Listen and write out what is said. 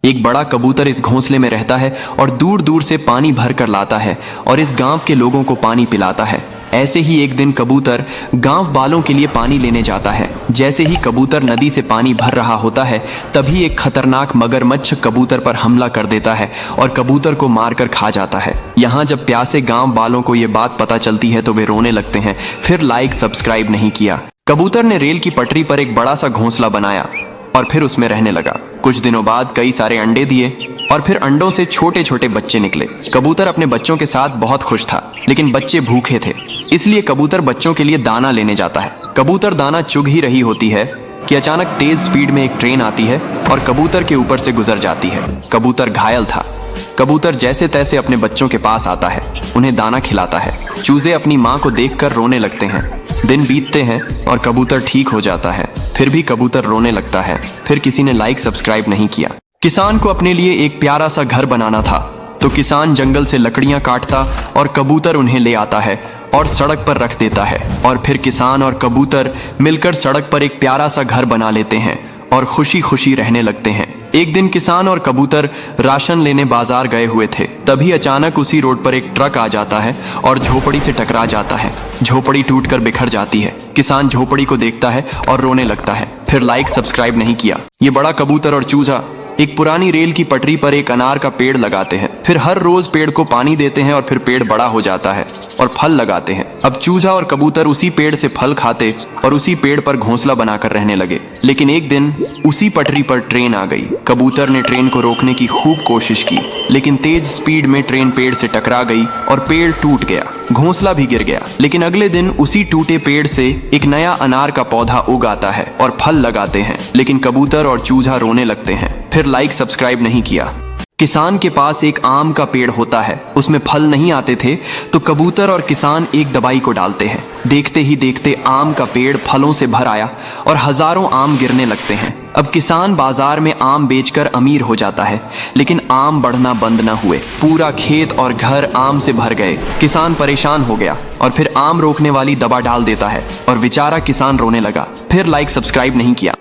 एक बड़ा कबूतर इस घोंसले में रहता है और दूर दूर से पानी भर कर लाता है और इस गांव के लोगों को पानी पिलाता है। ऐसे ही एक दिन कबूतर गांव वालों के लिए पानी लेने जाता है। जैसे ही कबूतर नदी से पानी भर रहा होता है तभी एक खतरनाक मगरमच्छ कबूतर पर हमला कर देता है और कबूतर को मारकर खा जाता है। यहाँ जब प्यासे गांव वालों को ये बात पता चलती है तो वे रोने लगते हैं। फिर लाइक सब्सक्राइब नहीं किया। कबूतर ने रेल की पटरी पर एक बड़ा सा घोंसला बनाया और फिर उसमें रहने लगा। कुछ दिनों बाद कई सारे अंडे दिए और फिर अंडों से छोटे छोटे बच्चे निकले। कबूतर अपने बच्चों के साथ बहुत खुश था, लेकिन बच्चे भूखे थे, इसलिए कबूतर बच्चों के लिए दाना लेने जाता है। कबूतर दाना चुग ही रही होती है कि अचानक तेज स्पीड में एक ट्रेन आती है और कबूतर के ऊपर से गुजर जाती है। कबूतर घायल था। कबूतर जैसे तैसे अपने बच्चों के पास आता है, उन्हें दाना खिलाता है। चूजे अपनी माँ को देखकर रोने लगते हैं। दिन बीतते हैं और कबूतर ठीक हो जाता है। फिर भी कबूतर रोने लगता है। फिर किसी ने लाइक सब्सक्राइब नहीं किया। किसान को अपने लिए एक प्यारा सा घर बनाना था, तो किसान जंगल से लकड़ियां काटता और कबूतर उन्हें ले आता है और सड़क पर रख देता है। और फिर किसान और कबूतर मिलकर सड़क पर एक प्यारा सा घर बना लेते हैं और खुशी खुशी रहने लगते हैं। एक दिन किसान और कबूतर राशन लेने बाजार गए हुए थे। तभी अचानक उसी रोड पर एक ट्रक आ जाता है और झोपड़ी से टकरा जाता है। झोपड़ी टूटकर बिखर जाती है। किसान झोपड़ी को देखता है और रोने लगता है। फिर लाइक सब्सक्राइब नहीं किया। ये बड़ा कबूतर और चूजा एक पुरानी रेल की पटरी पर एक अनार का पेड़ लगाते हैं। फिर हर रोज पेड़ को पानी देते हैं और फिर पेड़ बड़ा हो जाता है और फल लगाते हैं। अब चूजा और कबूतर उसी पेड़ से फल खाते और उसी पेड़ पर घोंसला बनाकर रहने लगे। लेकिन एक दिन उसी पटरी पर ट्रेन आ गई। कबूतर ने ट्रेन को रोकने की खूब कोशिश की, लेकिन तेज स्पीड में ट्रेन पेड़ से टकरा गई और पेड़ टूट गया। घोंसला भी गिर गया। लेकिन अगले दिन उसी टूटे पेड़ से एक नया अनार का पौधा उग आता है और फल लगाते हैं। लेकिन कबूतर और चूजा रोने लगते हैं। फिर लाइक सब्सक्राइब नहीं किया। किसान के पास एक आम का पेड़ होता है, उसमें फल नहीं आते थे, तो कबूतर और किसान एक दवाई को डालते हैं। देखते ही देखते आम का पेड़ फलों से भर आया और हजारों आम गिरने लगते हैं। अब किसान बाजार में आम बेचकर अमीर हो जाता है, लेकिन आम बढ़ना बंद न हुए। पूरा खेत और घर आम से भर गए। किसान परेशान हो गया और फिर आम रोकने वाली दवा डाल देता है और बेचारा किसान रोने लगा। फिर लाइक सब्सक्राइब नहीं किया।